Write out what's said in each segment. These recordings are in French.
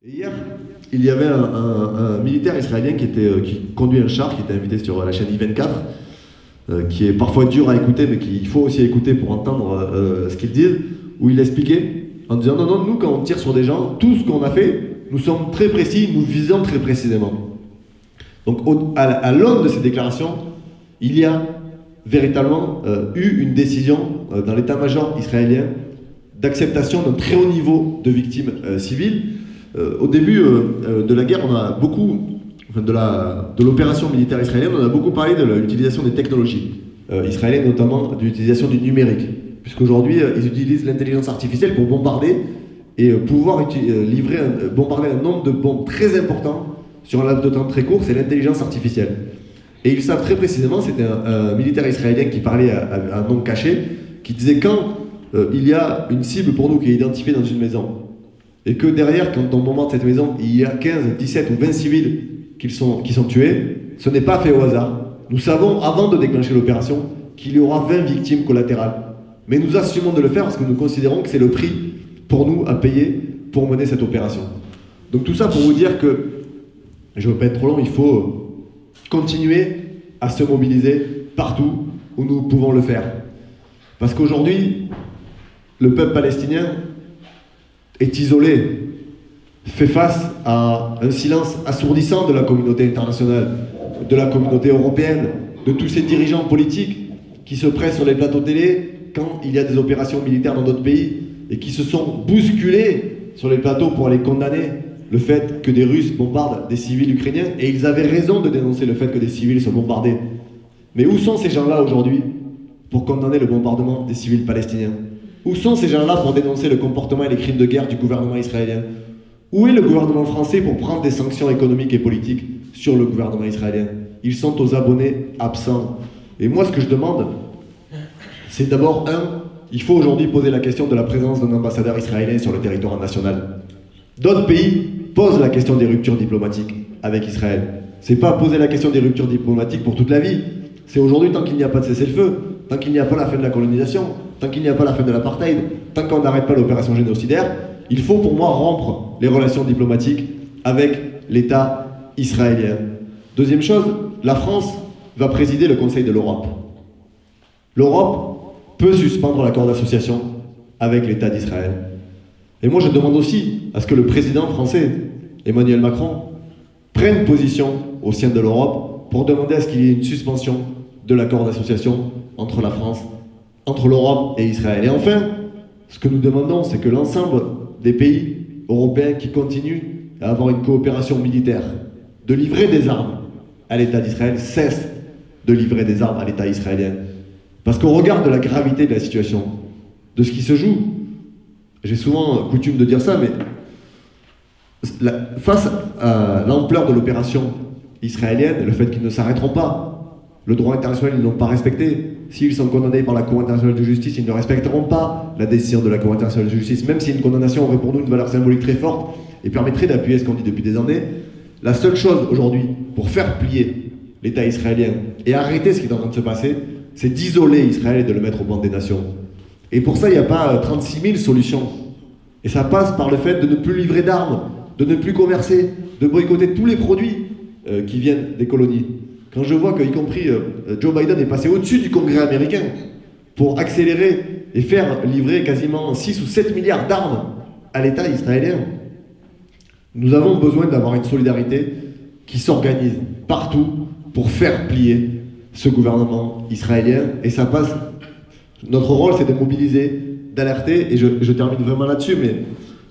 Et hier, il y avait un militaire israélien qui conduit un char, qui était invité sur la chaîne I24, qui est parfois dur à écouter, mais qu'il faut aussi écouter pour entendre ce qu'il dit, où il expliquait en disant non, non, nous quand on tire sur des gens, tout ce qu'on a fait, nous sommes très précis, nous visons très précisément. Donc à l'aune de ces déclarations, il y a véritablement eu une décision dans l'état-major israélien d'acceptation d'un très haut niveau de victimes civiles. Au début de la guerre, on a beaucoup, de l'opération militaire israélienne, on a beaucoup parlé de l'utilisation des technologies israéliennes, notamment de l'utilisation du numérique. Puisqu'aujourd'hui, ils utilisent l'intelligence artificielle pour bombarder et pouvoir bombarder un nombre de bombes très important sur un laps de temps très court, c'est l'intelligence artificielle. Et ils savent très précisément, c'était un militaire israélien qui parlait à un nom caché, qui disait quand il y a une cible pour nous qui est identifiée dans une maison, et que derrière, quand on bombarde cette maison, il y a 15, 17 ou 20 civils qui sont tués, ce n'est pas fait au hasard. Nous savons, avant de déclencher l'opération, qu'il y aura 20 victimes collatérales. Mais nous assumons de le faire parce que nous considérons que c'est le prix pour nous à payer pour mener cette opération. Donc tout ça pour vous dire que, je ne veux pas être trop long, il faut continuer à se mobiliser partout où nous pouvons le faire. Parce qu'aujourd'hui, le peuple palestinien est isolé, fait face à un silence assourdissant de la communauté internationale, de la communauté européenne, de tous ces dirigeants politiques qui se pressent sur les plateaux télé quand il y a des opérations militaires dans d'autres pays et qui se sont bousculés sur les plateaux pour aller condamner le fait que des Russes bombardent des civils ukrainiens, et ils avaient raison de dénoncer le fait que des civils soient bombardés. Mais où sont ces gens-là aujourd'hui pour condamner le bombardement des civils palestiniens? Où sont ces gens-là pour dénoncer le comportement et les crimes de guerre du gouvernement israélien? Où est le gouvernement français pour prendre des sanctions économiques et politiques sur le gouvernement israélien? Ils sont aux abonnés absents. Et moi, ce que je demande, c'est d'abord, il faut aujourd'hui poser la question de la présence d'un ambassadeur israélien sur le territoire national. D'autres pays posent la question des ruptures diplomatiques avec Israël. C'est pas poser la question des ruptures diplomatiques pour toute la vie. C'est aujourd'hui, tant qu'il n'y a pas de cessez-le-feu, tant qu'il n'y a pas la fin de la colonisation, tant qu'il n'y a pas la fin de l'apartheid, tant qu'on n'arrête pas l'opération génocidaire, il faut pour moi rompre les relations diplomatiques avec l'État israélien. Deuxième chose, la France va présider le Conseil de l'Europe. L'Europe peut suspendre l'accord d'association avec l'État d'Israël. Et moi je demande aussi à ce que le président français, Emmanuel Macron, prenne position au sein de l'Europe pour demander à ce qu'il y ait une suspension de l'accord d'association entre la France, entre l'Europe et Israël. Et enfin, ce que nous demandons, c'est que l'ensemble des pays européens qui continuent à avoir une coopération militaire, de livrer des armes à l'État d'Israël, cessent de livrer des armes à l'État israélien. Parce qu'au regard de la gravité de la situation, de ce qui se joue, j'ai souvent coutume de dire ça, mais face à l'ampleur de l'opération israélienne, le fait qu'ils ne s'arrêteront pas, le droit international, ils ne l'ont pas respecté. S'ils sont condamnés par la Cour internationale de justice, ils ne respecteront pas la décision de la Cour internationale de justice, même si une condamnation aurait pour nous une valeur symbolique très forte et permettrait d'appuyer ce qu'on dit depuis des années. La seule chose aujourd'hui pour faire plier l'État israélien et arrêter ce qui est en train de se passer, c'est d'isoler Israël et de le mettre au banc des nations. Et pour ça, il n'y a pas 36 000 solutions. Et ça passe par le fait de ne plus livrer d'armes, de ne plus commercer, de boycotter tous les produits qui viennent des colonies. Quand je vois qu'y compris Joe Biden est passé au-dessus du Congrès américain pour accélérer et faire livrer quasiment 6 ou 7 milliards d'armes à l'État israélien, nous avons besoin d'avoir une solidarité qui s'organise partout pour faire plier ce gouvernement israélien. Et ça passe... Notre rôle, c'est de mobiliser, d'alerter, et je termine vraiment là-dessus, mais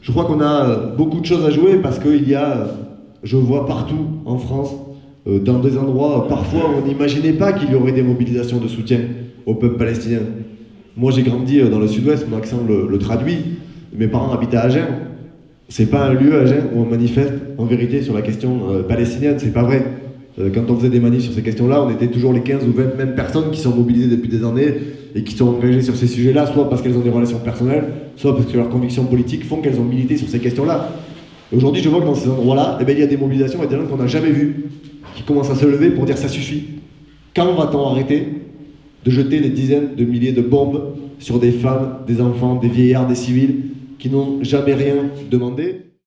je crois qu'on a beaucoup de choses à jouer parce qu'il y a, je vois partout en France, dans des endroits, parfois on n'imaginait pas qu'il y aurait des mobilisations de soutien au peuple palestinien. Moi j'ai grandi dans le sud-ouest, mon accent le traduit, mes parents habitaient à Agen. C'est pas un lieu, Agen, où on manifeste en vérité sur la question palestinienne, c'est pas vrai. Quand on faisait des manifs sur ces questions-là, on était toujours les 15 ou 20 mêmes personnes qui sont mobilisées depuis des années et qui sont engagées sur ces sujets-là, soit parce qu'elles ont des relations personnelles, soit parce que leurs convictions politiques font qu'elles ont milité sur ces questions-là. Aujourd'hui, je vois que dans ces endroits-là, eh bien, il y a des mobilisations et des gens qu'on n'a jamais vues, qui commencent à se lever pour dire ça suffit. Quand va-t-on arrêter de jeter des dizaines de milliers de bombes sur des femmes, des enfants, des vieillards, des civils qui n'ont jamais rien demandé?